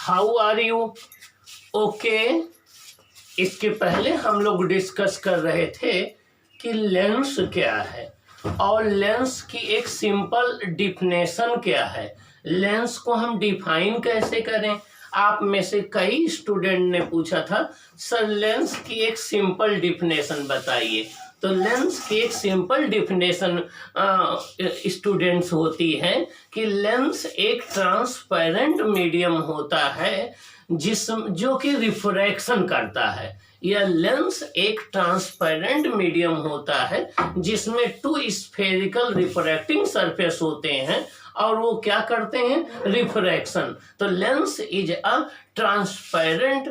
How are you? Okay. इसके पहले हम लोग डिस्कस कर रहे थे कि लेंस क्या है और लेंस की एक सिंपल डिफिनेशन क्या है। लेंस को हम डिफाइन कैसे करें? आप में से कई स्टूडेंट ने पूछा था सर लेंस की एक सिंपल डिफिनेशन बताइए। तो लेंस की एक सिंपल डिफिनेशन स्टूडेंट्स होती है कि लेंस एक ट्रांसपेरेंट मीडियम होता है जो कि रिफ्रैक्शन करता है। यह लेंस एक ट्रांसपेरेंट मीडियम होता है जिसमें टू स्फेरिकल रिफ्रैक्टिंग सरफेस होते हैं और वो क्या करते हैं? रिफ्रैक्शन। तो lens is a transparent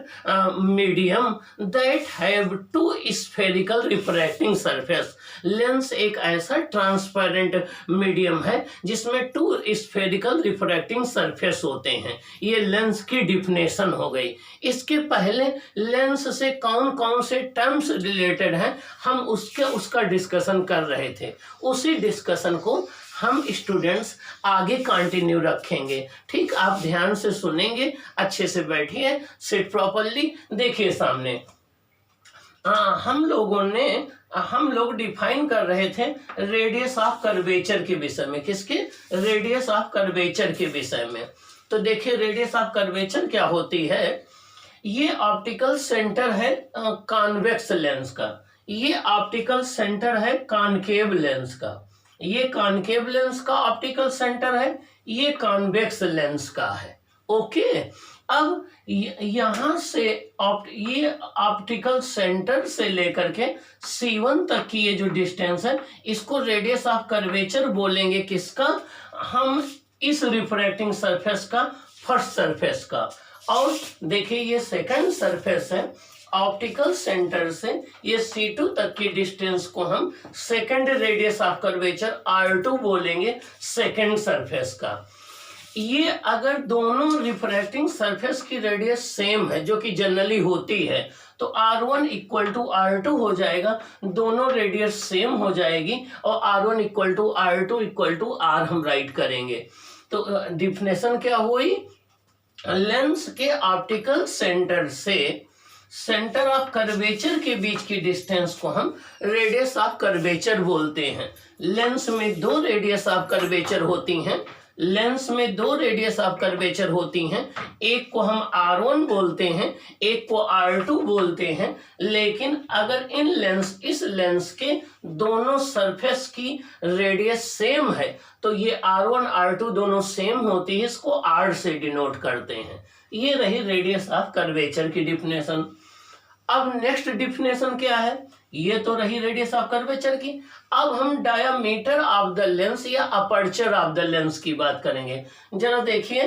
medium that have two spherical refracting surface. Lens एक ऐसा ट्रांसपेरेंट मीडियम है जिसमें टू स्फेरिकल रिफ्रैक्टिंग सरफेस होते हैं। ये लेंस की डिफिनेशन हो गई। इसके पहले लेंस से कौन कौन से टर्म्स रिलेटेड हैं हम उसका डिस्कशन कर रहे थे। उसी डिस्कशन को हम स्टूडेंट्स आगे कंटिन्यू रखेंगे। ठीक, आप ध्यान से सुनेंगे, अच्छे से बैठिए, सिट प्रॉपर्ली, देखिए सामने। हम लोग डिफाइन कर रहे थे रेडियस ऑफ कर्वेचर के विषय में। किसके? रेडियस ऑफ कर्वेचर के विषय में। तो देखिए रेडियस ऑफ कर्वेचर क्या होती है। ये ऑप्टिकल सेंटर है कॉन्वेक्स लेंस का, ये ऑप्टिकल सेंटर है कॉनकेव लेंस का, ये कॉनकेव लेंस का ऑप्टिकल सेंटर है, ये कॉन्वेक्स लेंस का है। ओके, अब यहां से ये ऑप्टिकल सेंटर से लेकर के C1 तक की ये जो डिस्टेंस है इसको रेडियस ऑफ कर्वेचर बोलेंगे। किसका? हम इस रिफ्रैक्टिंग सरफेस का, फर्स्ट सरफेस का। और देखिए ये सेकंड सरफेस है। ऑप्टिकल सेंटर से ये C2 तक की डिस्टेंस को हम second radius of curvature R2 बोलेंगे, सेकंड सरफेस का। ये अगर दोनों रिफ्रैक्टिंग सरफेस की रेडियस सेम है, जो कि जनरली होती है, तो R1 इक्वल टू R2 हो जाएगा, दोनों रेडियस सेम हो जाएगी और R1 equal to R2 equal to R हम राइट करेंगे। तो डिफिनेशन क्या हुई? लेंस के ऑप्टिकल सेंटर से सेंटर ऑफ कर्वेचर के बीच की डिस्टेंस को हम रेडियस ऑफ कर्वेचर बोलते हैं। लेंस में दो रेडियस ऑफ कर्वेचर होती हैं, लेंस में दो रेडियस ऑफ कर्वेचर होती हैं। एक को हम R1 बोलते हैं, एक को R2 बोलते हैं। लेकिन अगर इस लेंस के दोनों सरफेस की रेडियस सेम है तो ये R1 R2 दोनों सेम होती है, इसको R से डिनोट करते हैं। ये रही रेडियस ऑफ कर्वेचर की डिफिनेशन। अब नेक्स्ट डिफिनेशन क्या है? ये तो रही रेडियस ऑफ कर्वेचर की। अब हम डायामीटर ऑफ द लेंस या अपर्चर ऑफ द लेंस की बात करेंगे। जरा देखिए,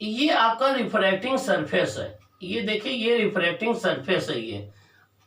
ये आपका रिफ्रैक्टिंग सरफेस है, ये देखिए ये रिफ्रैक्टिंग सरफेस है,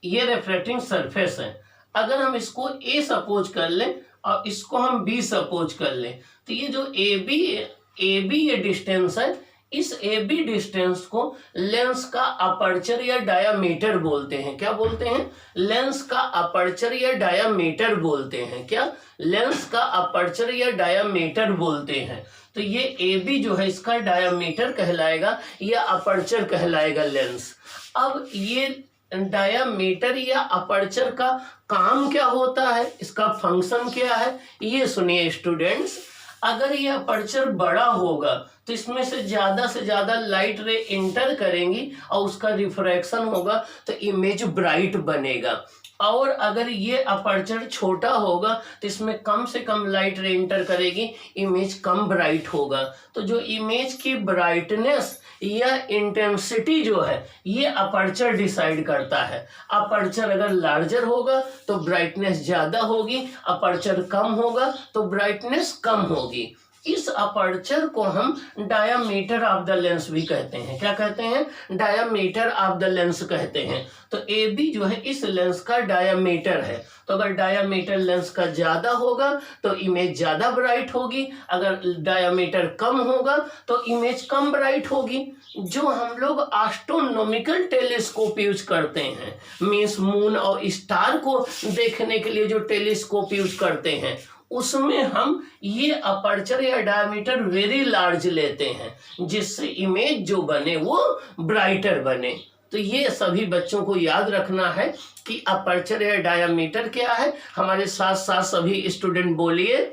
ये रिफ्रैक्टिंग सरफेस है। अगर हम इसको A सपोज कर लें और इसको हम B सपोज कर लें, तो ये जो AB ये डिस्टेंस है, इस AB डिस्टेंस को लेंस का अपर्चर या डायामीटर बोलते हैं। क्या बोलते हैं? लेंस का अपर्चर या डायामीटर बोलते हैं। क्या? लेंस का अपर्चर या डायामीटर बोलते हैं। तो ये AB जो है इसका डायामीटर कहलाएगा या अपर्चर कहलाएगा लेंस। अब ये डायामीटर या अपर्चर का काम क्या होता है, इसका फंक्शन क्या है, ये सुनिए स्टूडेंट्स। अगर ये अपर्चर बड़ा होगा तो इसमें से ज्यादा लाइट रे इंटर करेंगी और उसका रिफ्रैक्शन होगा तो इमेज ब्राइट बनेगा। और अगर ये अपर्चर छोटा होगा तो इसमें कम से कम लाइट रे इंटर करेगी, इमेज कम ब्राइट होगा। तो जो इमेज की ब्राइटनेस या इंटेंसिटी जो है ये अपर्चर डिसाइड करता है। अपर्चर अगर लार्जर होगा तो ब्राइटनेस ज्यादा होगी, अपर्चर कम होगा तो ब्राइटनेस कम होगी। इस अपर्चर को हम डायामीटर ऑफ द लेंस भी कहते हैं। क्या कहते हैं? डायामीटर ऑफ द लेंस कहते हैं। तो AB जो है इस लेंस का डायामीटर है। तो अगर डायामीटर लेंस का ज्यादा होगा तो इमेज ज्यादा ब्राइट होगी, अगर डायामीटर कम होगा तो इमेज कम ब्राइट होगी। जो हम लोग एस्ट्रोनॉमिकल टेलीस्कोप यूज करते हैं, मींस मून और स्टार को देखने के लिए जो टेलीस्कोप यूज करते हैं, उसमें हम ये अपर्चर या डायमीटर वेरी लार्ज लेते हैं जिससे इमेज जो बने वो ब्राइटर बने। तो ये सभी बच्चों को याद रखना है कि अपर्चर या डायमीटर क्या है। हमारे साथ साथ सभी स्टूडेंट बोलिए,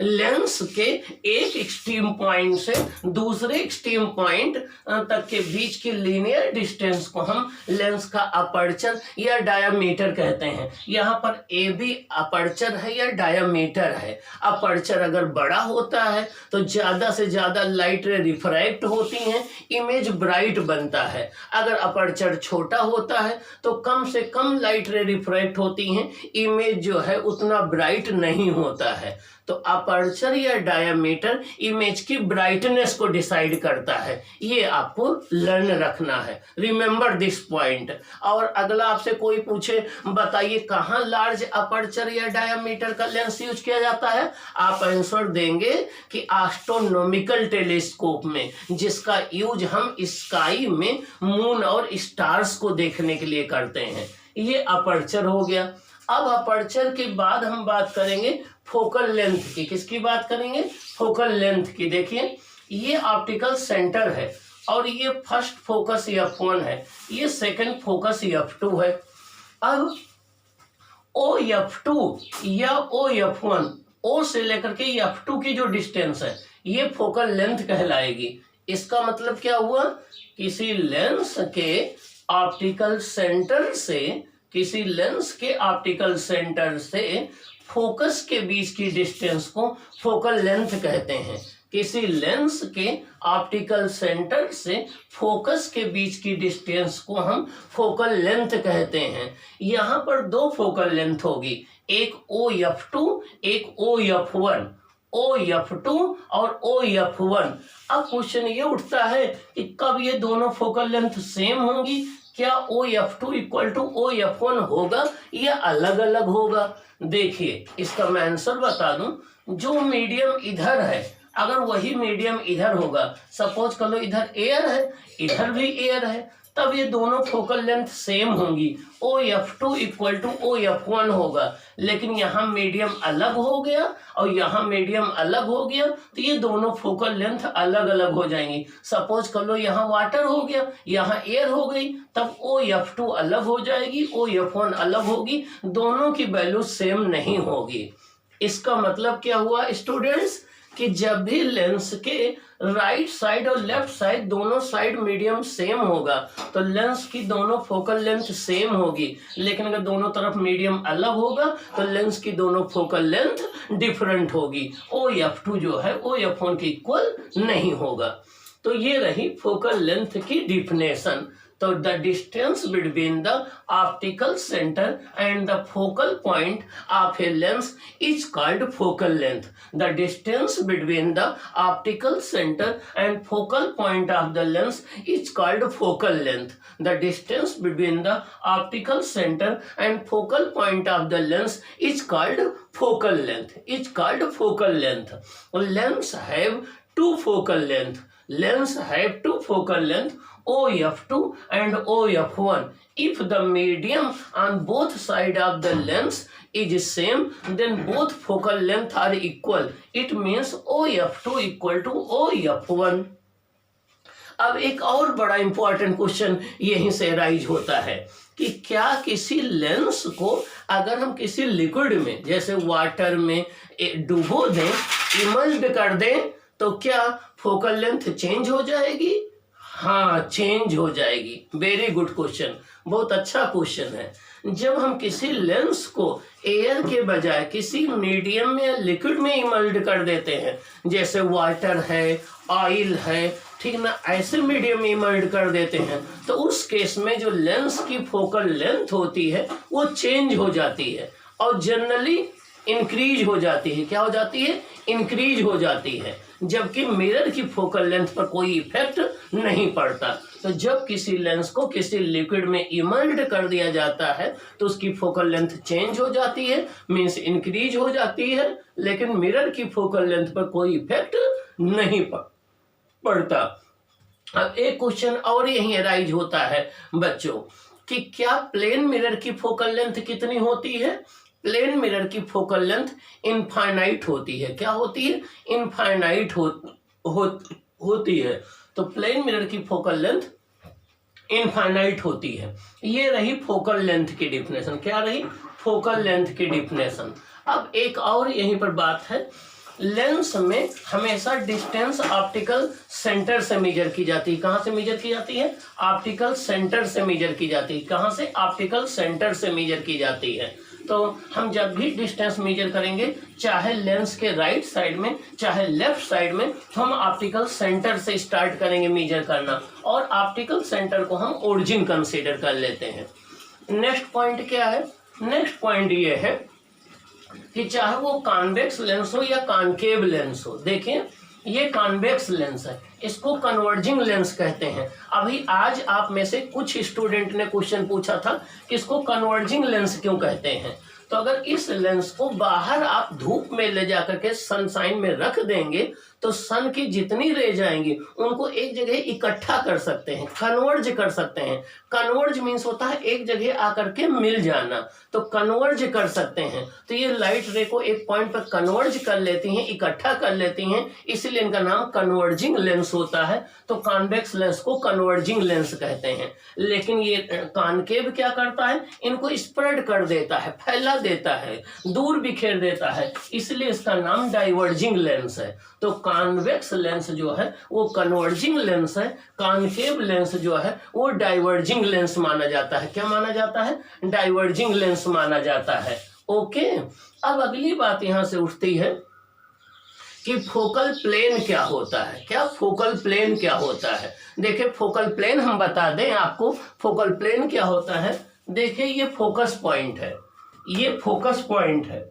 लेंस के एक एक्सट्रीम पॉइंट से दूसरे एक्सट्रीम पॉइंट तक के बीच की लीनियर डिस्टेंस को हम लेंस का अपर्चर या डायमीटर कहते हैं। यहाँ पर ए भी अपर्चर है या डायमीटर है। अपर्चर अगर बड़ा होता है तो ज़्यादा से ज़्यादा लाइट रिफ्रैक्ट होती हैं, इमेज ब्राइट बनता है। अगर अपर्चर छोटा होता है तो कम से कम लाइट रिफ्रैक्ट होती हैं, इमेज जो है उतना ब्राइट नहीं होता है। तो अपर्चर या डायमीटर इमेज की ब्राइटनेस को डिसाइड करता है। ये आपको लर्न रखना है, रिमेंबर दिस पॉइंट। और अगला आपसे कोई पूछे बताइए कहाँ लार्ज अपर्चर या डायमीटर का लेंस यूज किया जाता है, आप आंसर देंगे कि एस्ट्रोनॉमिकल टेलीस्कोप में, जिसका यूज हम स्काई में मून और स्टार्स को देखने के लिए करते हैं। ये अपर्चर हो गया। अब अपर्चर के बाद हम बात करेंगे फोकल लेंथ की। किसकी बात करेंगे? फोकल लेंथ की। देखिए ये ऑप्टिकल सेंटर है और ये फर्स्ट फोकस F1 है, ये सेकंड फोकस F2 है। अब OF2 या OF1, O से लेकर के F2 की जो डिस्टेंस है ये फोकल लेंथ कहलाएगी। इसका मतलब क्या हुआ? किसी लेंस के ऑप्टिकल सेंटर से, किसी लेंस के ऑप्टिकल सेंटर से फोकस के बीच की डिस्टेंस को फोकल लेंथ कहते हैं। किसी लेंस के ऑप्टिकल सेंटर से फोकस के बीच की डिस्टेंस को हम फोकल लेंथ कहते हैं। यहाँ पर दो फोकल लेंथ होगी, एक OF2 एक OF1। OF2 और OF1। अब क्वेश्चन ये उठता है कि कब ये दोनों फोकल लेंथ सेम होंगी? क्या OF2 इक्वल टू OF1 होगा या अलग अलग होगा? देखिए इसका मैं आंसर बता दूं। जो मीडियम इधर है अगर वही मीडियम इधर होगा, सपोज कर लो इधर एयर है इधर भी एयर है, तब ये दोनों फोकल लेंथ सेम होंगी, OF2 इक्वल टू OF1 होगा। लेकिन यहाँ मीडियम अलग हो गया और यहाँ मीडियम अलग हो गया तो ये दोनों फोकल लेंथ अलग अलग हो जाएंगी। सपोज कर लो यहाँ वाटर हो गया यहाँ एयर हो गई, तब OF2 अलग हो जाएगी OF1 अलग होगी, दोनों की वैल्यू सेम नहीं होगी। इसका मतलब क्या हुआ स्टूडेंट्स कि जब भी लेंस के राइट साइड और लेफ्ट साइड दोनों साइड मीडियम सेम होगा तो लेंस की दोनों फोकल लेंथ सेम होगी। लेकिन अगर दोनों तरफ मीडियम अलग होगा तो लेंस की दोनों फोकल लेंथ डिफरेंट होगी। OF2 जो है OF1 के इक्वल नहीं होगा। तो ये रही फोकल लेंथ की डिफिनेशन। तो the distance between the optical centre and the focal point of a lens is called focal length. The distance between the optical centre and focal point of the lens is called focal length. The distance between the optical centre and focal point of the lens is called focal length. Is called focal length. Lens have two focal length. Lens have two focal length, OF2 and OF1. If the medium on both sides of the lens is same, then both focal length are equal. It means OF2 equal to OF1. अब एक और बड़ा important question यहीं से rise होता है कि क्या किसी लेंस को अगर हम किसी लिक्विड में जैसे वाटर में डुबो दें, इमर्ज्ड कर दें, तो क्या फोकल लेंथ चेंज हो जाएगी? हाँ, चेंज हो जाएगी। वेरी गुड क्वेश्चन, बहुत अच्छा क्वेश्चन है। जब हम किसी लेंस को एयर के बजाय किसी मीडियम में या लिक्विड में इमर्ज्ड कर देते हैं, जैसे वाटर है, ऑयल है, ठीक ना, ऐसे मीडियम में इमर्ज्ड कर देते हैं, तो उस केस में जो लेंस की फोकल लेंथ होती है वो चेंज हो जाती है और जनरली इंक्रीज हो जाती है। क्या हो जाती है? इंक्रीज हो जाती है, जबकि मिरर की फोकल लेंथ पर कोई इफेक्ट नहीं पड़ता। तो जब किसी लेंस को किसी लिक्विड में इमर्ज्ड कर दिया जाता है तो उसकी फोकल लेंथ चेंज हो जाती है, मींस इंक्रीज हो जाती है, लेकिन मिरर की फोकल लेंथ पर कोई इफेक्ट नहीं पड़ता। अब एक क्वेश्चन और यही अराइज होता है बच्चों कि क्या प्लेन मिरर की फोकल लेंथ कितनी होती है? प्लेन मिरर की फोकल लेंथ इनफाइनाइट होती है। क्या होती है? इनफाइनाइट होती है। तो प्लेन मिरर की फोकल लेंथ इनफाइनाइट होती है। ये रही फोकल लेंथ की डिफिनेशन। क्या रही? फोकल लेंथ की डिफिनेशन। अब एक और यहीं पर बात है, लेंस में हमेशा डिस्टेंस ऑप्टिकल सेंटर से मेजर की जाती है। कहां से मेजर की जाती है? ऑप्टिकल सेंटर से मेजर की जाती है। कहां से? ऑप्टिकल सेंटर से मेजर की जाती है। तो हम जब भी डिस्टेंस मेजर करेंगे, चाहे लेंस के राइट साइड में चाहे लेफ्ट साइड में, तो हम ऑप्टिकल सेंटर से स्टार्ट करेंगे मेजर करना, और ऑप्टिकल सेंटर को हम ओरिजिन कंसीडर कर लेते हैं। नेक्स्ट पॉइंट क्या है? नेक्स्ट पॉइंट ये है कि चाहे वो कॉन्वेक्स लेंस हो या कॉनकेव लेंस हो, देखिए ये कॉन्वेक्स लेंस है, इसको कन्वर्जिंग लेंस कहते हैं। अभी आज आप में से कुछ स्टूडेंट ने क्वेश्चन पूछा था कि इसको कन्वर्जिंग लेंस क्यों कहते हैं। तो अगर इस लेंस को बाहर आप धूप में ले जाकर के सनशाइन में रख देंगे तो सन की जितनी रे जाएंगी उनको एक जगह इकट्ठा कर सकते हैं, कन्वर्ज कर सकते हैं। कन्वर्ज मीन्स होता है एक जगह आकर के मिल जाना, तो कन्वर्ज कर सकते हैं। तो ये लाइट रे को एक पॉइंट पर कन्वर्ज कर लेती हैं, इकट्ठा कर लेती हैं, इसलिए इनका नाम कन्वर्जिंग लेंस होता है। तो कॉन्वेक्स लेंस को कन्वर्जिंग लेंस कहते हैं। लेकिन ये कॉनकेव क्या करता है? इनको स्प्रेड कर देता है, फैला देता है, दूर बिखेर देता है, इसलिए इसका नाम डाइवर्जिंग लेंस है। तो कॉन्वेक्स लेंस जो है वो कन्वर्जिंग लेंस है, कॉनकेव लेंस जो है वो डाइवर्जिंग लेंस माना जाता है। क्या माना जाता है? डाइवर्जिंग लेंस माना जाता है। ओके, अब अगली बात यहां से उठती है कि फोकल प्लेन क्या होता है। क्या फोकल प्लेन क्या होता है? देखिए फोकल प्लेन हम बता दें आपको, फोकल प्लेन क्या होता है। देखिए ये फोकस पॉइंट है, ये फोकस पॉइंट है,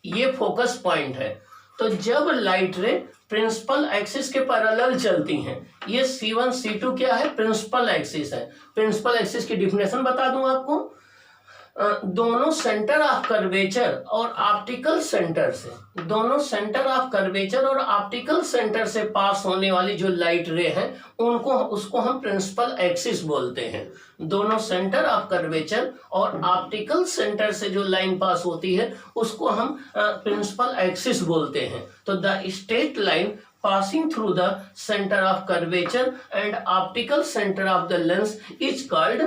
ये फोकस पॉइंट है। तो जब लाइट रे प्रिंसिपल एक्सिस के पैरेलल चलती हैं, ये C1 C2 क्या है? प्रिंसिपल एक्सिस है। प्रिंसिपल एक्सिस की डिफिनेशन बता दूं आपको, दोनों सेंटर ऑफ कर्वेचर और ऑप्टिकल सेंटर से, दोनों सेंटर ऑफ कर्वेचर और ऑप्टिकल सेंटर से पास होने वाली जो लाइट रे है उनको, उसको हम प्रिंसिपल एक्सिस बोलते हैं। दोनों सेंटर ऑफ कर्वेचर और ऑप्टिकल सेंटर से जो लाइन पास होती है उसको हम प्रिंसिपल एक्सिस बोलते हैं। तो the straight line passing through the center of curvature and optical center of the lens is called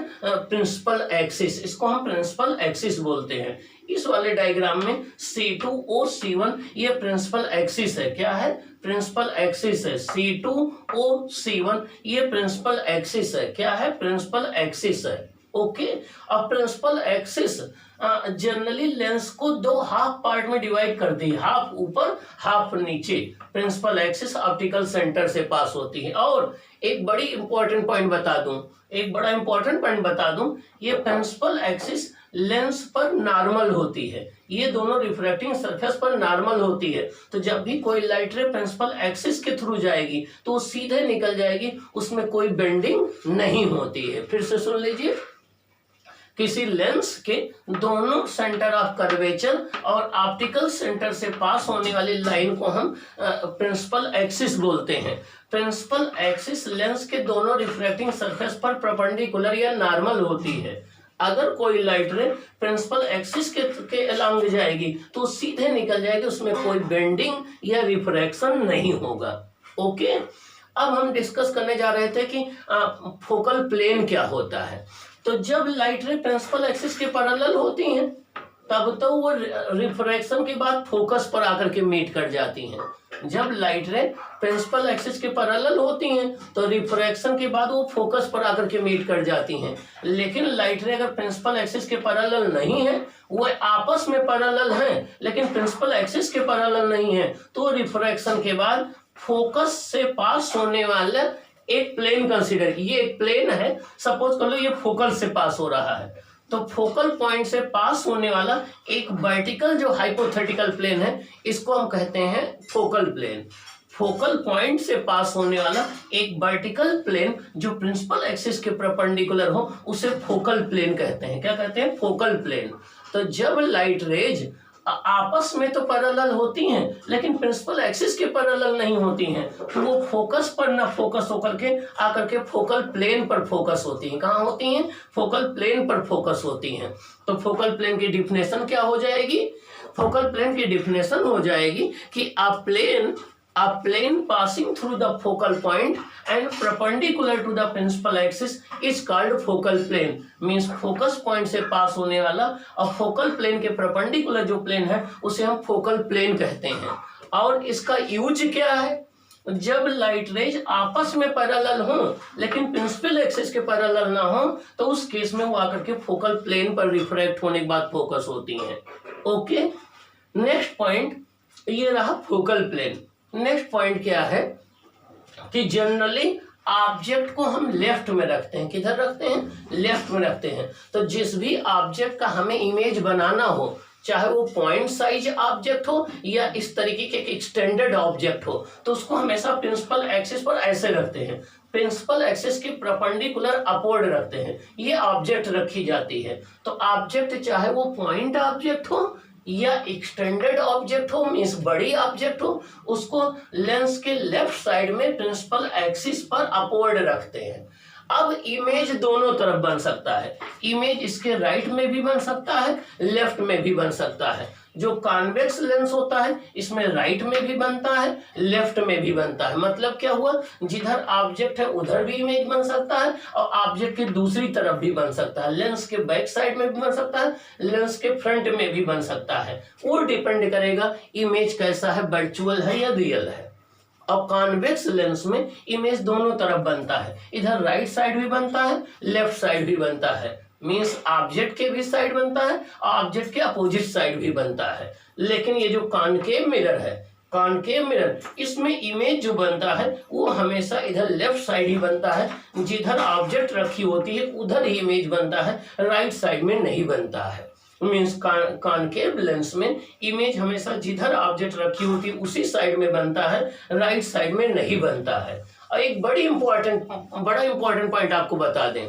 principal axis। इसको हम principal axis बोलते हैं। इस वाले डायग्राम में C2 O C1 ये प्रिंसिपल एक्सिस है। क्या है? प्रिंसिपल एक्सिस है। C2 O C1 ये प्रिंसिपल एक्सिस है। क्या है? प्रिंसिपल एक्सिस है। ओके, अब प्रिंसिपल एक्सिस जनरली लेंस को दो हाफ पार्ट में डिवाइड कर दी, हाफ ऊपर हाफ नीचे। प्रिंसिपल एक्सिस ऑप्टिकल सेंटर से पास होती है। और एक बड़ी इंपॉर्टेंट पॉइंट बता दूं, एक बड़ा इंपॉर्टेंट पॉइंट बता दूं, ये प्रिंसिपल एक्सिस लेंस पर नॉर्मल होती है, ये दोनों रिफ्रैक्टिंग सरफेस पर नॉर्मल होती है। तो जब भी कोई लाइट रे प्रिंसिपल एक्सिस के थ्रू जाएगी तो वो सीधे निकल जाएगी, उसमें कोई बेंडिंग नहीं होती है। फिर से सुन लीजिए, किसी लेंस के दोनों सेंटर ऑफ कर्वेचर और ऑप्टिकल सेंटर से पास होने वाली लाइन को हम प्रिंसिपल एक्सिस बोलते हैं। प्रिंसिपल एक्सिस लेंस के दोनों रिफ्रैक्टिंग सरफेस पर परपेंडिकुलर या नॉर्मल होती है। अगर कोई लाइट रे प्रिंसिपल एक्सिस के अलोंग जाएगी तो सीधे निकल जाएगी, उसमें कोई बेंडिंग या रिफ्रैक्शन नहीं होगा। ओके, अब हम डिस्कस करने जा रहे थे कि फोकल प्लेन क्या होता है। तो जब लाइट रे प्रिंसिपल एक्सिस के पैरेलल होती हैं तब तो वो रिफ्रैक्शन के बाद फोकस पर आकर के मीट कर जाती हैं। जब लाइट रे प्रिंसिपल एक्सिस के पैरेलल होती हैं तो रिफ्रैक्शन के बाद वो फोकस पर आकर के मीट कर जाती हैं। लेकिन लाइट रे अगर प्रिंसिपल एक्सिस के पैरेलल नहीं है, वो आपस में पैरेलल हैं लेकिन प्रिंसिपल एक्सिस के पैरेलल नहीं है, तो रिफ्रैक्शन के बाद फोकस से पास होने वाला एक प्लेन कंसीडर, ये एक प्लेन है, सपोज कर लो ये फोकल से पास हो रहा है, तो फोकल पॉइंट से पास होने वाला एक वर्टिकल जो हाइपोथेटिकल प्लेन है इसको हम कहते हैं फोकल प्लेन। फोकल पॉइंट से पास होने वाला एक वर्टिकल प्लेन जो प्रिंसिपल एक्सिस के परपेंडिकुलर हो उसे फोकल प्लेन कहते हैं। क्या कहते हैं? Focal plane. तो जब लाइट रेज आपस में तो पैरेलल होती हैं लेकिन प्रिंसिपल एक्सिस के पैरेलल नहीं होती हैं, तो वो फोकस पर ना फोकस होकर के आकर के फोकल प्लेन पर फोकस होती हैं। कहाँ होती हैं? फोकल प्लेन पर फोकस होती हैं। तो फोकल प्लेन की डिफिनेशन क्या हो जाएगी? फोकल प्लेन की डिफिनेशन हो जाएगी कि a plane passing through the focal point and perpendicular to the principal axis is called focal plane। Means focus point से पास होने वाला और फोकल प्लेन के परपेंडिकुलर जो प्लेन है उसे हम फोकल प्लेन कहते हैं। और इसका यूज क्या है? जब लाइट रेज आपस में पैरेलल हो लेकिन प्रिंसिपल एक्सिस के पैरेलल ना हो तो उस केस में वो आकर के फोकल प्लेन पर रिफ्रैक्ट होने के बाद फोकस होती हैं। ओके, नेक्स्ट पॉइंट ये रहा फोकल प्लेन। नेक्स्ट पॉइंट क्या है कि जनरली ऑब्जेक्ट को हम लेफ्ट में रखते हैं। किधर रखते हैं? लेफ्ट में रखते हैं। तो जिस भी ऑब्जेक्ट का हमें इमेज बनाना हो, चाहे वो पॉइंट साइज ऑब्जेक्ट हो या इस तरीके के एक्सटेंडेड ऑब्जेक्ट हो, तो उसको हमेशा प्रिंसिपल एक्सिस पर ऐसे रखते हैं। प्रिंसिपल एक्सिस के परपेंडिकुलर अपवर्ड रखते हैं, ये ऑब्जेक्ट रखी जाती है। तो ऑब्जेक्ट चाहे वो पॉइंट ऑब्जेक्ट हो या एक्सटेंडेड ऑब्जेक्ट हो, मीन्स बड़ी ऑब्जेक्ट हो, उसको लेंस के लेफ्ट साइड में प्रिंसिपल एक्सिस पर अपवर्ड रखते हैं। अब इमेज दोनों तरफ बन सकता है। इमेज इसके राइट में भी बन सकता है, लेफ्ट में भी बन सकता है। जो कॉन्वेक्स लेंस होता है इसमें राइट में भी बनता है, लेफ्ट में भी बनता है। मतलब क्या हुआ? जिधर ऑब्जेक्ट है उधर भी इमेज बन सकता है और ऑब्जेक्ट की दूसरी तरफ भी बन सकता है। लेंस के बैक साइड में भी बन सकता है, लेंस के फ्रंट में भी बन सकता है। वो डिपेंड करेगा इमेज कैसा है, वर्चुअल है या रियल है। और कॉन्वेक्स लेंस में इमेज दोनों तरफ बनता है, इधर राइट साइड भी बनता है, लेफ्ट साइड भी बनता है। मीन्स ऑब्जेक्ट के भी साइड बनता है, ऑब्जेक्ट के अपोजिट साइड भी बनता है। लेकिन ये जो कॉनकेव मिरर है, कॉनकेव मिरर, इसमें इमेज जो बनता है वो हमेशा इधर लेफ्ट साइड ही बनता है। जिधर ऑब्जेक्ट रखी होती है उधर ही इमेज बनता है, राइट साइड में नहीं बनता है। मीन्स कॉनकेव लेंस में इमेज हमेशा जिधर ऑब्जेक्ट रखी होती है उसी साइड में बनता है, राइट साइड में नहीं बनता है। और एक बड़ा इंपॉर्टेंट पॉइंट आपको बता दें,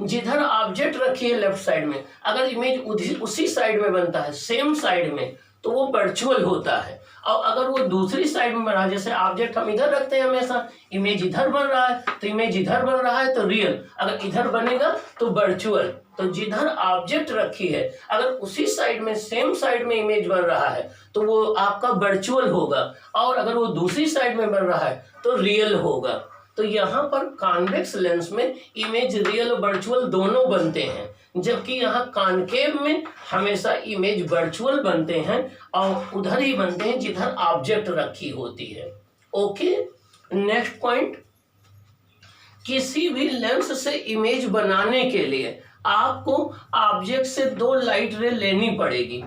जिधर ऑब्जेक्ट रखी है लेफ्ट साइड में, अगर इमेज उसी साइड में बनता है, सेम साइड में, तो वो वर्चुअल होता है। और अगर वो दूसरी साइड में बना, जैसे ऑब्जेक्ट हम इधर रखते हैं हमेशा, इमेज इधर बन रहा है तो इमेज इधर बन रहा है तो रियल, अगर इधर बनेगा तो वर्चुअल। तो जिधर ऑब्जेक्ट रखी है अगर उसी साइड में, सेम साइड में इमेज बन रहा है तो वो आपका वर्चुअल होगा, और अगर वो दूसरी साइड में बन रहा है तो रियल होगा। तो यहाँ पर कॉन्वेक्स लेंस में इमेज रियल और वर्चुअल दोनों बनते हैं, जबकि यहाँ कॉनकेव में हमेशा इमेज वर्चुअल बनते हैं और उधर ही बनते हैं जिधर ऑब्जेक्ट रखी होती है। ओके, नेक्स्ट पॉइंट, किसी भी लेंस से इमेज बनाने के लिए आपको ऑब्जेक्ट से 2 लाइट रे लेनी पड़ेगी।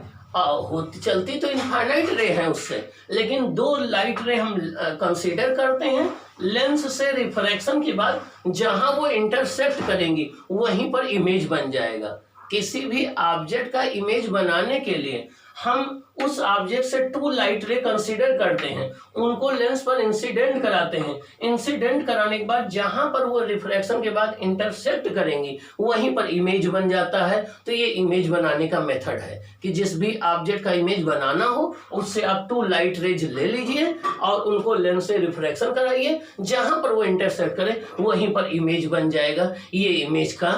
चलती तो इनफाइनाइट रे है उससे, लेकिन 2 लाइट रे हम कंसीडर करते हैं। लेंस से रिफ्रैक्शन के बाद जहां वो इंटरसेक्ट करेंगी वहीं पर इमेज बन जाएगा। किसी भी ऑब्जेक्ट का इमेज बनाने के लिए हम उस ऑब्जेक्ट से 2 लाइट रे कंसीडर करते हैं, उनको लेंस पर इंसिडेंट कराते हैं। इंसिडेंट कराने के बाद जहां पर वो रिफ्रैक्शन के बाद इंटरसेक्ट करेंगी वहीं पर इमेज बन जाता है। तो ये इमेज बनाने का मेथड है कि जिस भी ऑब्जेक्ट का इमेज बनाना हो उससे आप 2 लाइट रेज ले लीजिए और उनको लेंस से रिफ्रैक्शन कराइए, जहां पर वो इंटरसेक्ट करे वहीं पर इमेज बन जाएगा। ये इमेज का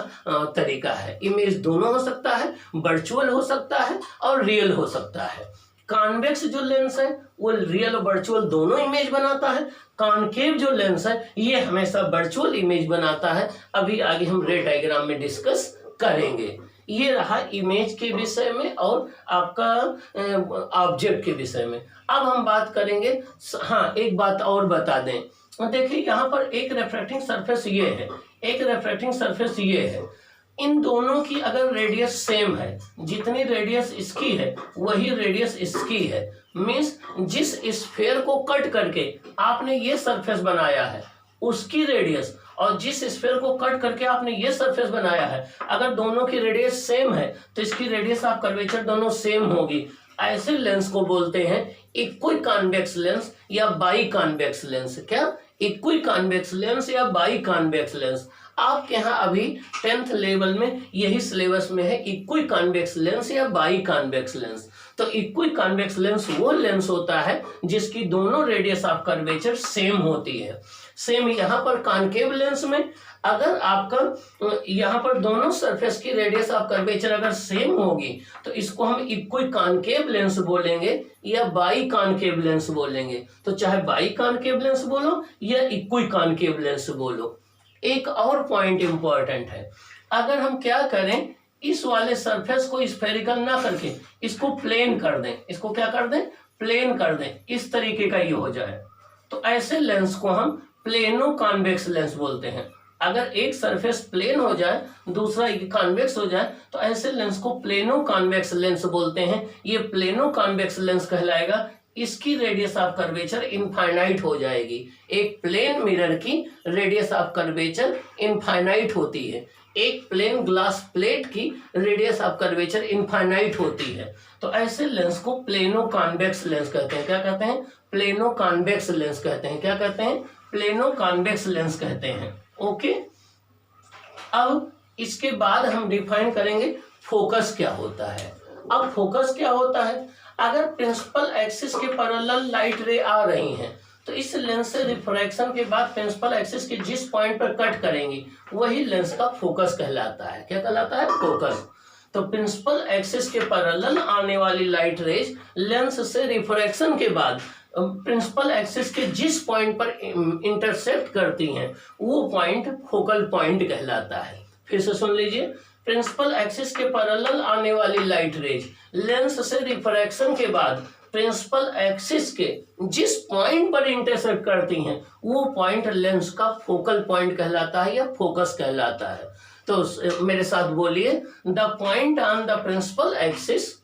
तरीका है। इमेज दोनों हो सकता है, वर्चुअल हो सकता है और रियल हो सकता है। कॉन्वेक्स जो लेंस है वो रियल और वर्चुअल दोनों इमेज बनाता है। कॉनकेव जो लेंस है ये हमेशा वर्चुअल इमेज बनाता है। अभी आगे हम रे डायग्राम में डिस्कस करेंगे। ये रहा इमेज के विषय में और आपका ऑब्जेक्ट के विषय में। अब हम बात करेंगे, हाँ एक बात और बता दें, देखिए यहाँ पर एक रिफ्रैक्टिंग सरफेस ये है, एक रिफ्रैक्टिंग सरफेस ये है। इन दोनों की अगर रेडियस सेम है, जितनी रेडियस इसकी है वही रेडियस इसकी है, मीन्स जिस स्फीयर को कट करके आपने ये सरफेस बनाया है उसकी रेडियस और जिस स्फीयर को कट करके आपने ये सरफेस बनाया है, अगर दोनों की रेडियस सेम है तो इसकी रेडियस ऑफ कर्वेचर दोनों सेम होगी। ऐसे लेंस को बोलते हैं इक्वी कॉन्वेक्स लेंस या बाई कॉन्वेक्स लेंस। क्या? इक्वी कॉन्वेक्स लेंस या बाई कॉन्वेक्स लेंस। आपके यहाँ अभी 10th लेवल में यही सिलेबस में है, इक्वी कॉन्वेक्स लेंस या बाई कॉन्वेक्स लेंस। तो इक्वी कॉन्वेक्स लेंस वो लेंस होता है जिसकी दोनों रेडियस ऑफ कर्वेचर सेम होती है। सेम यहाँ पर कॉनकेव लेंस में अगर आपका यहाँ पर दोनों सरफेस की रेडियस ऑफ कर्वेचर अगर सेम होगी तो इसको हम इक्वी कॉनकेव लेंस बोलेंगे या बाई कॉनकेव लेंस बोलेंगे। तो चाहे बाई कॉनकेव लेंस बोलो या इक्वी कॉनकेव लेंस बोलो। एक और पॉइंट इंपॉर्टेंट है, अगर हम क्या करें, इस वाले सरफेस को स्फेरिकल ना करके इसको प्लेन कर दें, इसको क्या कर दें, प्लेन कर दें, इस तरीके का ये हो जाए, तो ऐसे लेंस को हम प्लेनो कॉन्वेक्स लेंस बोलते हैं। अगर एक सरफेस प्लेन हो जाए दूसरा कॉन्वेक्स हो जाए तो ऐसे लेंस को प्लेनो कॉन्वेक्स लेंस बोलते हैं। ये प्लेनो कॉन्वेक्स लेंस कहलाएगा। इसकी रेडियस ऑफ कर्वेचर इनफाइनाइट हो जाएगी। एक प्लेन मिरर की रेडियस ऑफ कर्वेचर इनफाइनाइट होती है, एक प्लेन ग्लास प्लेट की रेडियस ऑफ कर्वेचर इनफाइनाइट होती है। तो ऐसे लेंस को प्लेनो कॉन्वेक्स लेंस कहते हैं। क्या कहते हैं, प्लेनो कॉन्वेक्स लेंस कहते हैं। क्या कहते हैं, प्लेनो कॉन्वेक्स लेंस कहते हैं। ओके, अब इसके बाद हम डिफाइन करेंगे फोकस क्या होता है। अब फोकस क्या होता है, अगर प्रिंसिपल एक्सिस के पैरेलल लाइट रे आ रही हैं तो इस लेंस से रिफ्रैक्शन के बाद प्रिंसिपल एक्सिस के जिस पॉइंट पर कट करेंगी वही लेंस का फोकस कहलाता है। क्या कहलाता है, फोकस। तो प्रिंसिपल एक्सिस के पैरेलल आने वाली लाइट रेज लेंस से रिफ्रैक्शन के बाद प्रिंसिपल एक्सिस के जिस पॉइंट पर इंटरसेक्ट करती हैं वो पॉइंट फोकल पॉइंट कहलाता है। फिर से सुन लीजिए, प्रिंसिपल एक्सिस के पैरेलल आने वाली लाइट रेज लेंस से रिफ्रैक्शन के बाद प्रिंसिपल एक्सिस के जिस पॉइंट पर इंटरसेक्ट करती हैं वो पॉइंट लेंस का फोकल पॉइंट कहलाता है या फोकस कहलाता है। तो मेरे साथ बोलिए, the point on the principal axis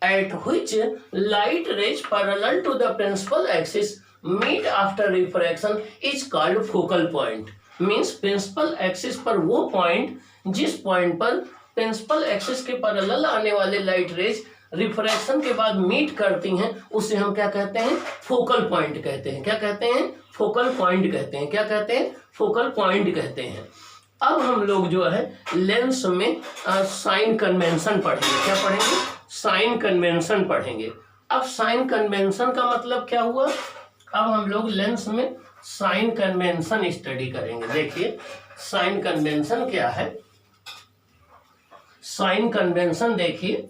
at which light rays parallel to the principal axis meet after refraction is called focal point। Means principal axis पर वो पॉइंट जिस पॉइंट पर प्रिंसिपल एक्सिस के पैरेलल आने वाले लाइट रेज रिफ्रैक्शन के बाद meet करती हैं उसे हम क्या कहते हैं, फोकल पॉइंट कहते हैं। क्या कहते हैं, फोकल पॉइंट कहते हैं। क्या कहते हैं, फोकल पॉइंट कहते हैं। अब हम लोग जो है लेंस में साइन कन्वेंशन पढ़ेंगे। क्या पढ़ेंगे, साइन कन्वेंशन पढ़ेंगे। अब साइन कन्वेंशन का मतलब क्या हुआ, अब हम लोग लेंस में साइन कन्वेंशन स्टडी करेंगे। देखिए साइन कन्वेंशन क्या है, साइन कन्वेंशन देखिए।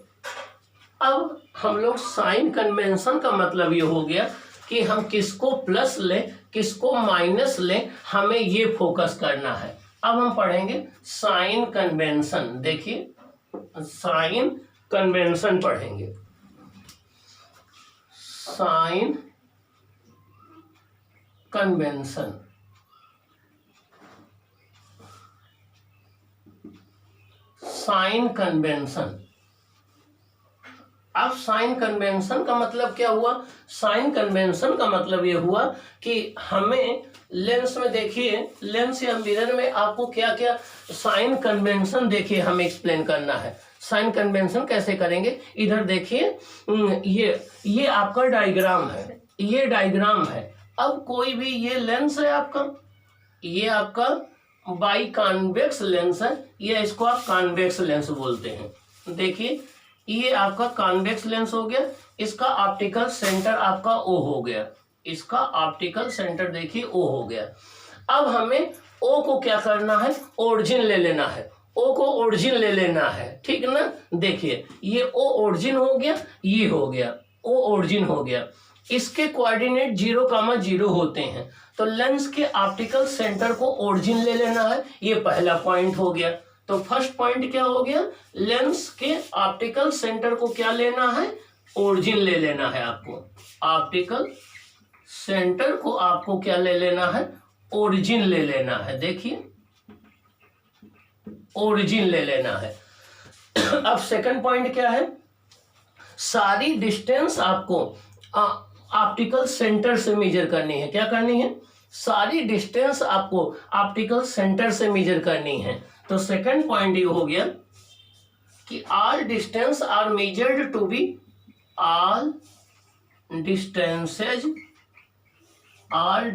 अब हम लोग साइन कन्वेंशन का मतलब ये हो गया कि हम किसको प्लस लें किसको माइनस लें, हमें ये फोकस करना है। अब हम पढ़ेंगे साइन कन्वेंशन। देखिए साइन कन्वेंशन पढ़ेंगे, साइन कन्वेंशन। साइन कन्वेंशन, अब साइन कन्वेंशन का मतलब क्या हुआ, साइन कन्वेंशन का मतलब ये हुआ कि हमें लेंस में, देखिए लेंस या मिरर में आपको क्या क्या साइन कन्वेंशन देखिए हमें एक्सप्लेन करना है। साइन कन्वेंशन कैसे करेंगे, इधर देखिए ये आपका डायग्राम है, ये डायग्राम है। अब कोई भी ये लेंस है आपका, ये आपका बाई कॉन्वेक्स लेंस है, ये इसको आप कॉन्वेक्स लेंस बोलते हैं। देखिए ये आपका कॉन्वेक्स लेंस हो गया, इसका ऑप्टिकल सेंटर आपका ओ हो गया, इसका ऑप्टिकल सेंटर देखिए ओ हो गया। अब हमें ओ को क्या करना है, ओरिजिन ले लेना है, ओ को ओरिजिन ले लेना है, ठीक ना। देखिए ये ओ ओरिजिन हो गया, ये हो गया ओ ओरिजिन हो गया। इसके कोऑर्डिनेट 0,0 होते हैं, तो लेंस के ऑप्टिकल सेंटर को ओरिजिन ले लेना है, ये पहला पॉइंट हो गया। तो फर्स्ट पॉइंट क्या हो गया, लेंस के ऑप्टिकल सेंटर को क्या लेना है, ओरिजिन ले लेना है आपको। ऑप्टिकल सेंटर को आपको क्या ले लेना है, ओरिजिन ले लेना है। देखिए ओरिजिन ले लेना है। अब सेकंड पॉइंट क्या है, सारी डिस्टेंस आपको ऑप्टिकल सेंटर से मेजर करनी है। क्या करनी है, सारी डिस्टेंस आपको ऑप्टिकल सेंटर से मेजर करनी है। तो सेकंड पॉइंट ये हो गया कि all distance are measured to be, all distances are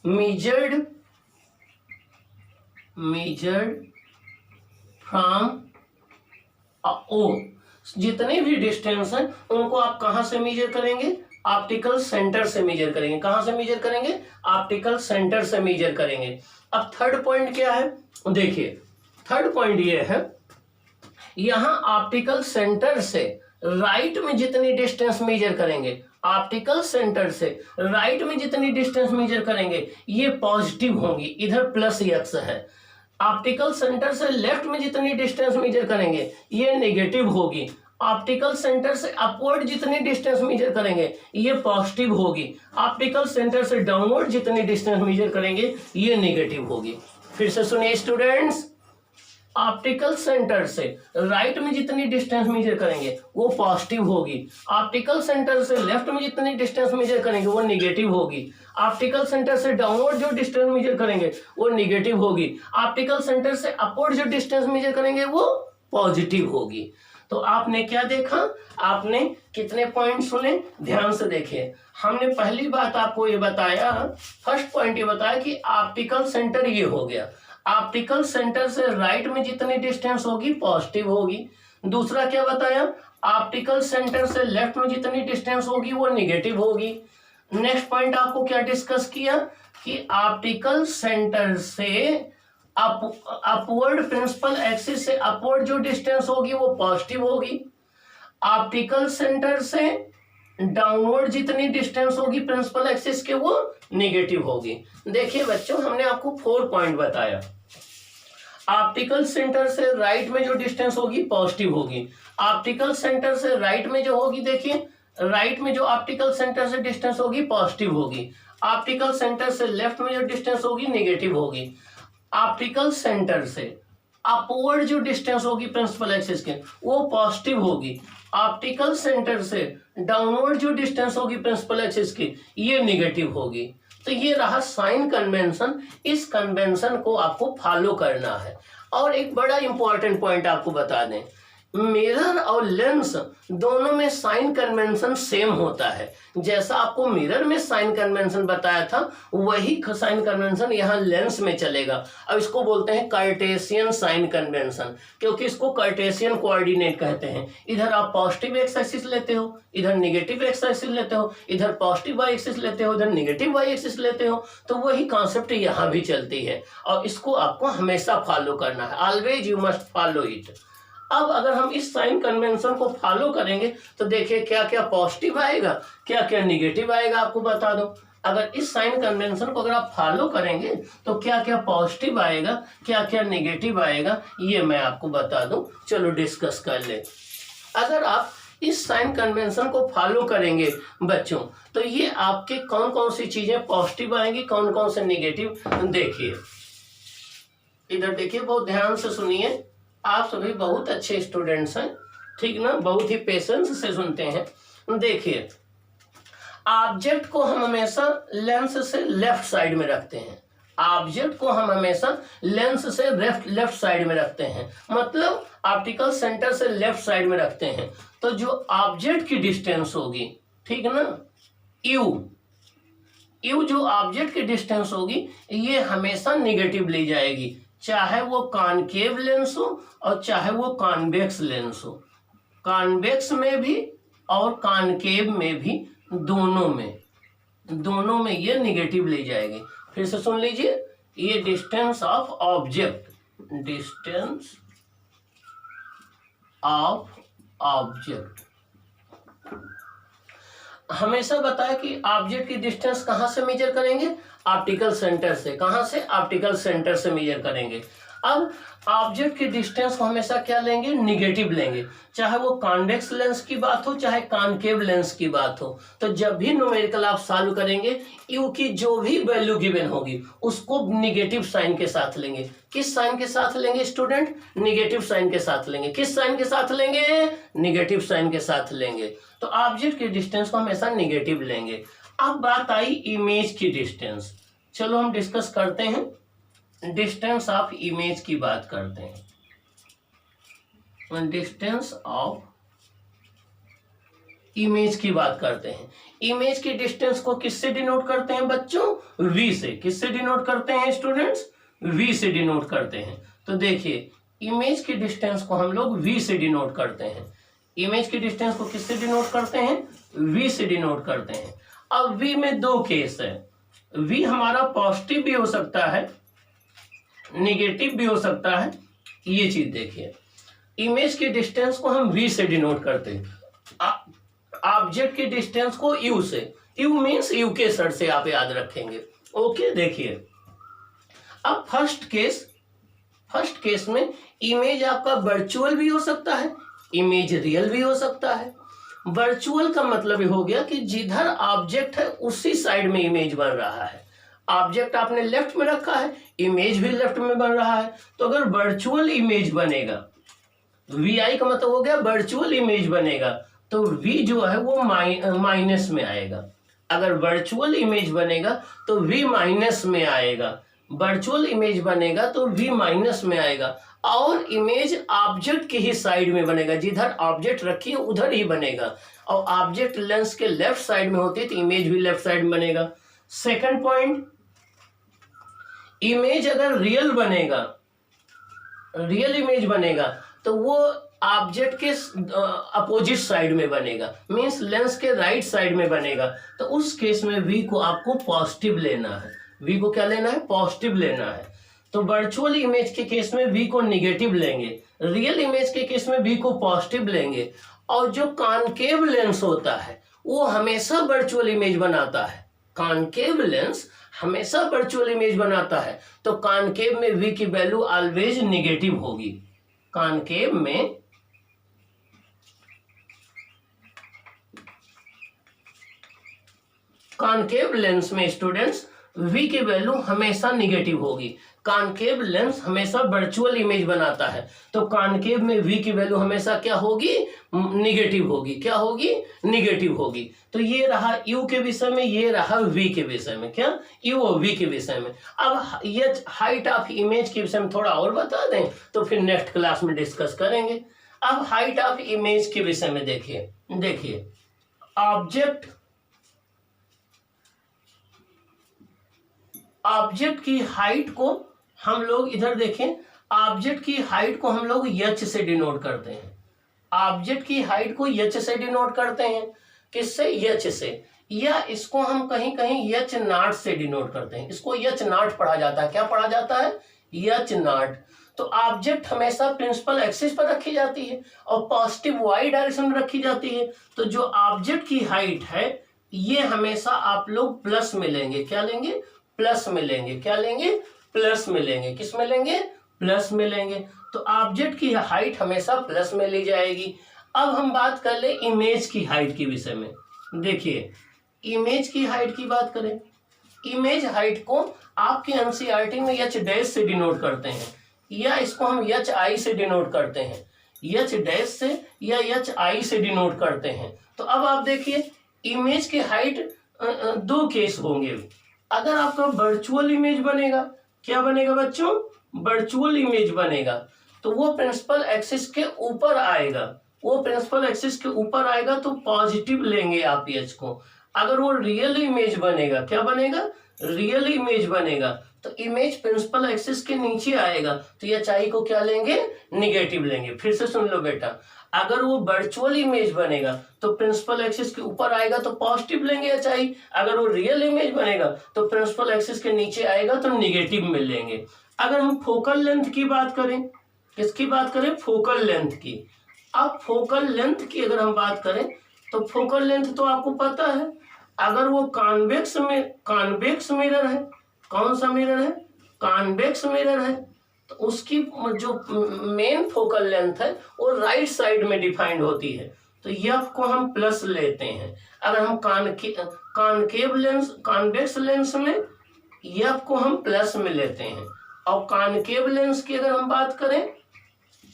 measured from O. जितने भी डिस्टेंस हैं उनको आप कहां से मेजर करेंगे, ऑप्टिकल सेंटर से मेजर करेंगे। कहां से मेजर करेंगे, ऑप्टिकल सेंटर से मेजर करेंगे। अब थर्ड पॉइंट क्या है, देखिए थर्ड पॉइंट ये है, यहां ऑप्टिकल सेंटर से राइट में जितनी डिस्टेंस मेजर करेंगे, ऑप्टिकल सेंटर से राइट में जितनी डिस्टेंस मेजर करेंगे ये पॉजिटिव होंगी, इधर प्लस एक्स है। ऑप्टिकल सेंटर से लेफ्ट में जितनी डिस्टेंस मेजर करेंगे ये नेगेटिव होगी। ऑप्टिकल सेंटर से अपवर्ड जितनी डिस्टेंस मेजर करेंगे ये पॉजिटिव होगी। ऑप्टिकल सेंटर से डाउनवर्ड जितनी डिस्टेंस मेजर करेंगे ये नेगेटिव होगी। फिर से सुनिए स्टूडेंट्स, ऑप्टिकल सेंटर से राइट में जितनी डिस्टेंस मेजर करेंगे वो पॉजिटिव होगी। ऑप्टिकल सेंटर से लेफ्ट में जितनी डिस्टेंस मेजर करेंगे वो नेगेटिव होगी। ऑप्टिकल सेंटर से डाउनवर्ड जो डिस्टेंस मेजर करेंगे वो नेगेटिव होगी। ऑप्टिकल सेंटर से अपवर्ड जो डिस्टेंस मेजर करेंगे वो पॉजिटिव होगी। तो आपने क्या देखा, आपने कितने पॉइंट सुने, ध्यान से देखिए। हमने पहली बात आपको ये बताया, फर्स्ट पॉइंट ये बताया कि ऑप्टिकल सेंटर ये हो गया, ऑप्टिकल सेंटर से राइट में जितनी डिस्टेंस होगी पॉजिटिव होगी। दूसरा क्या बताया, ऑप्टिकल सेंटर से लेफ्ट में जितनी डिस्टेंस होगी वो नेगेटिव होगी। नेक्स्ट पॉइंट आपको क्या डिस्कस किया कि ऑप्टिकल सेंटर से अपवर्ड प्रिंसिपल एक्सिस से अपवर्ड जो डिस्टेंस होगी वो पॉजिटिव होगी। ऑप्टिकल सेंटर से डाउनवर्ड जितनी डिस्टेंस होगी प्रिंसिपल एक्सिस के वो नेगेटिव होगी। देखिए बच्चों, हमने आपको 4 पॉइंट बताया। ऑप्टिकल सेंटर से राइट में जो डिस्टेंस होगी पॉजिटिव होगी। ऑप्टिकल सेंटर से राइट में जो होगी, देखिए राइट में जो ऑप्टिकल सेंटर से डिस्टेंस होगी पॉजिटिव होगी। ऑप्टिकल सेंटर से लेफ्ट में जो डिस्टेंस होगी नेगेटिव होगी। ऑप्टिकल सेंटर से अपवर्ड जो डिस्टेंस होगी प्रिंसिपल एक्सिस के वो पॉजिटिव होगी। ऑप्टिकल सेंटर से डाउनवर्ड जो डिस्टेंस होगी प्रिंसिपल एक्सिस की ये नेगेटिव होगी। तो ये रहा साइन कन्वेंशन। इस कन्वेंशन को आपको फॉलो करना है। और एक बड़ा इंपॉर्टेंट पॉइंट आपको बता दें, मिरर और लेंस दोनों में साइन कन्वेंशन सेम होता है। जैसा आपको मिरर में साइन कन्वेंशन बताया था वही साइन कन्वेंशन यहाँ लेंस में चलेगा। अब इसको बोलते हैं कार्टेशियन साइन कन्वेंशन, क्योंकि इसको कार्टेशियन कोऑर्डिनेट कहते हैं। इधर आप पॉजिटिव एक्स एक्सिस लेते हो, इधर नेगेटिव एक्स एक्सिस लेते हो, इधर पॉजिटिव वाई एक्सिस लेते हो, इधर नेगेटिव वाई एक्सिस लेते हो। तो वही कॉन्सेप्ट यहाँ भी चलती है और इसको आपको हमेशा फॉलो करना है। Always you must follow it. अब अगर हम इस साइन कन्वेंशन को फॉलो करेंगे तो देखिए क्या क्या पॉजिटिव आएगा, क्या क्या नेगेटिव आएगा, आपको बता दो। अगर इस साइन कन्वेंशन को अगर आप फॉलो करेंगे तो क्या क्या पॉजिटिव आएगा, क्या क्या नेगेटिव आएगा, ये मैं आपको बता दूं। चलो डिस्कस कर ले। अगर आप इस साइन कन्वेंशन को फॉलो करेंगे बच्चों तो ये आपके कौन कौन सी चीजें पॉजिटिव आएंगी, कौन कौन से नेगेटिव, देखिए इधर देखिए, बहुत ध्यान से सुनिए। आप सभी बहुत अच्छे स्टूडेंट्स हैं, ठीक ना, बहुत ही पेशेंस से सुनते हैं। देखिए ऑब्जेक्ट को हम हमेशा लेंस से लेफ्ट साइड में रखते हैं। ऑब्जेक्ट को हम हमेशा लेंस से लेफ्ट साइड में रखते हैं, मतलब ऑप्टिकल सेंटर से लेफ्ट साइड में रखते हैं। तो जो ऑब्जेक्ट की डिस्टेंस होगी, ठीक ना, यू जो ऑब्जेक्ट की डिस्टेंस होगी ये हमेशा नेगेटिव ली जाएगी, चाहे वो कॉनकेव लेंस हो और चाहे वो कॉन्वेक्स लेंस हो। कॉन्वेक्स में भी और कॉनकेव में भी, दोनों में ये नेगेटिव ले जाएगी। फिर से सुन लीजिए, ये distance of object, distance of object हमेशा बताया कि ऑब्जेक्ट की डिस्टेंस कहां से मेजर करेंगे, ऑप्टिकल सेंटर से। कहां से, ऑप्टिकल सेंटर से मेजर करेंगे। अब ऑब्जेक्ट की डिस्टेंस को हमेशा क्या लेंगे, निगेटिव लेंगे, चाहे वो कॉन्वेक्स लेंस की बात हो चाहे कॉनकेव लेंस की बात हो। तो जब भी न्यूमेरिकल आप सॉल्व करेंगे यू की जो भी वैल्यू गिवन होगी उसको निगेटिव साइन के साथ लेंगे। किस साइन के साथ लेंगे स्टूडेंट, निगेटिव साइन के साथ लेंगे। किस साइन के साथ लेंगे, निगेटिव साइन के साथ लेंगे। तो ऑब्जेक्ट की डिस्टेंस को हमेशा निगेटिव लेंगे। अब बात आई इमेज की डिस्टेंस। चलो हम डिस्कस करते हैं, डिस्टेंस ऑफ इमेज की बात करते हैं। डिस्टेंस ऑफ इमेज की बात करते हैं। इमेज की डिस्टेंस को किससे डिनोट करते हैं बच्चों, v से। किससे डिनोट करते हैं स्टूडेंट्स, v से डिनोट करते हैं। तो देखिए इमेज की डिस्टेंस को हम लोग v से डिनोट करते हैं। इमेज की डिस्टेंस को किससे डिनोट करते हैं? v से डिनोट करते हैं। अब v में दो केस है, v हमारा पॉजिटिव भी हो सकता है, निगेटिव भी हो सकता है। ये चीज देखिए, इमेज की डिस्टेंस को हम v से डिनोट करते हैं, ऑब्जेक्ट की डिस्टेंस को u से। u मीन्स u के सर से आप याद रखेंगे। ओके, देखिए अब फर्स्ट केस में इमेज आपका वर्चुअल भी हो सकता है, इमेज रियल भी हो सकता है। वर्चुअल का मतलब हो गया कि जिधर ऑब्जेक्ट है उसी साइड में इमेज बन रहा है। ऑब्जेक्ट आपने लेफ्ट में रखा है, इमेज भी लेफ्ट में बन रहा है। तो अगर वर्चुअल इमेज बनेगा, VI का मतलब हो गया वर्चुअल इमेज बनेगा, तो V जो है वो माइनस में आएगा। अगर वर्चुअल इमेज बनेगा तो V माइनस में आएगा, वर्चुअल इमेज बनेगा तो V माइनस में आएगा। और इमेज ऑब्जेक्ट के ही साइड में बनेगा, जिधर ऑब्जेक्ट रखी है उधर ही बनेगा। और ऑब्जेक्ट लेंस के लेफ्ट साइड में होती है तो इमेज भी लेफ्ट साइड में बनेगा। सेकंड पॉइंट, इमेज अगर रियल बनेगा, रियल इमेज बनेगा तो वो ऑब्जेक्ट के अपोजिट साइड में बनेगा, मींस लेंस के राइट साइड में बनेगा। तो उस केस में V को आपको पॉजिटिव लेना है। V को क्या लेना है? पॉजिटिव लेना है। तो वर्चुअल इमेज के केस में V को निगेटिव लेंगे, रियल इमेज के केस में V को पॉजिटिव लेंगे। और जो कॉनकेव लेंस होता है वो हमेशा वर्चुअल इमेज बनाता है, कॉनकेव लेंस हमेशा वर्चुअल इमेज बनाता है। तो कॉनकेव में V की वैल्यू ऑलवेज निगेटिव होगी। कॉनकेव में कॉनकेव लेंस में स्टूडेंट्स V की वैल्यू हमेशा निगेटिव होगी। कॉनकेव लेंस हमेशा वर्चुअल इमेज बनाता है, तो कॉनकेव में V की वैल्यू हमेशा क्या होगी? निगेटिव होगी। क्या होगी? निगेटिव होगी। तो ये रहा U के विषय में, ये रहा V के विषय में। क्या? U और V के विषय में। अब ये हाइट ऑफ इमेज के विषय में थोड़ा और बता दें तो फिर नेक्स्ट क्लास में डिस्कस करेंगे। अब हाइट ऑफ इमेज के विषय में देखिए ऑब्जेक्ट की हाइट को हम लोग इधर देखें, ऑब्जेक्ट की हाइट को हम लोग h से डिनोट करते हैं। ऑब्जेक्ट की हाइट को h से डिनोट करते हैं। किससे? h से। या इसको हम कहीं कहीं h नॉट से डिनोट करते हैं। इसको h नॉट पढ़ा जाता है। क्या पढ़ा जाता है? h not. तो ऑब्जेक्ट हमेशा प्रिंसिपल एक्सिस पर रखी जाती है और पॉजिटिव y डायरेक्शन में रखी जाती है। तो जो ऑब्जेक्ट की हाइट है ये हमेशा आप लोग प्लस में लेंगे। क्या लेंगे? प्लस में लेंगे। क्या लेंगे? प्लस में लेंगे। किस में लेंगे? प्लस में लेंगे। तो ऑब्जेक्ट की हाइट हमेशा प्लस में ली जाएगी। अब हम बात कर ले इमेज की हाइट के विषय में। देखिए, इमेज की हाइट की बात करें, इमेज हाइट को आपके एनसीईआरटी में h डैश से डिनोट करते हैं, या इसको हम HI से डिनोट करते हैं, h डैश से या HI से डिनोट करते हैं। तो अब आप देखिए, इमेज की हाइट दो केस होंगे। अगर आपका वर्चुअल इमेज बनेगा, क्या बनेगा बच्चों? वर्चुअल इमेज बनेगा तो वो प्रिंसिपल एक्सिस के ऊपर आएगा। वो प्रिंसिपल एक्सिस के ऊपर आएगा तो पॉजिटिव लेंगे आप h को। अगर वो रियल इमेज बनेगा, क्या बनेगा? रियल इमेज बनेगा तो इमेज प्रिंसिपल एक्सिस के नीचे आएगा तो HI को क्या लेंगे? निगेटिव लेंगे। फिर से सुन लो बेटा, अगर वो वर्चुअल इमेज बनेगा तो प्रिंसिपल एक्सिस के ऊपर आएगा तो पॉजिटिव लेंगे HI। अगर वो रियल इमेज बनेगा तो प्रिंसिपल एक्सिस के नीचे आएगा तो निगेटिव में लेंगे। अगर हम फोकल लेंथ की बात करें, किसकी बात करें? फोकल लेंथ की। अब फोकल लेंथ की अगर हम बात करें तो फोकल लेंथ तो आपको पता है, अगर वो कॉन्वेक्स मिरर है, कौन सा मिरर है? कॉन्वेक्स मिरर है, तो उसकी जो मेन फोकल लेंथ है वो राइट साइड में डिफाइंड होती है। तो F को हम प्लस लेते हैं। अगर हम कॉनकेव लेंस, कॉन्वेक्स लेंस में F को हम प्लस में लेते हैं। और कॉनकेव लेंस की अगर हम बात करें,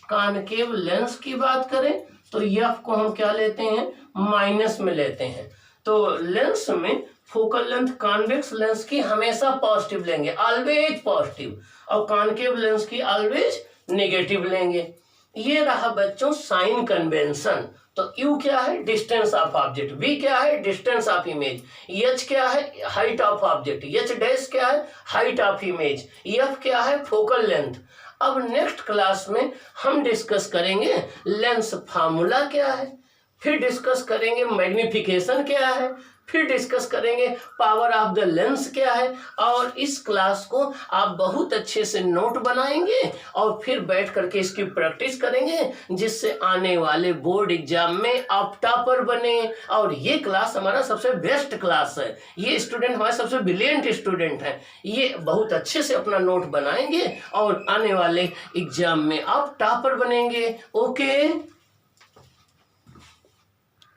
कॉनकेव लेंस की बात करें तो F को हम क्या लेते हैं? माइनस में लेते हैं। तो लेंस में फोकल लेंथ कॉन्वेक्स लेंस की हमेशा पॉजिटिव लेंगे, ऑलवेज पॉजिटिव, और कॉनकेव लेंस की ऑलवेज नेगेटिव लेंगे। ये रहा बच्चों साइन कन्वेंशन। तो U क्या है? Distance of object. V क्या है? Distance of image. H क्या है? Height of object. H dash क्या है? Height of image. F क्या है? Focal length. अब नेक्स्ट क्लास में हम डिस्कस करेंगे लेंस फार्मूला क्या है, फिर डिस्कस करेंगे मैग्निफिकेशन क्या है, फिर डिस्कस करेंगे पावर ऑफ द लेंस क्या है। और इस क्लास को आप बहुत अच्छे से नोट बनाएंगे और फिर बैठ करके इसकी प्रैक्टिस करेंगे, जिससे आने वाले बोर्ड एग्जाम में आप टॉपर बने। और ये क्लास हमारा सबसे बेस्ट क्लास है, ये स्टूडेंट हमारे सबसे ब्रिलियंट स्टूडेंट हैं, ये बहुत अच्छे से अपना नोट बनाएंगे और आने वाले एग्जाम में आप टॉपर बनेंगे। ओके।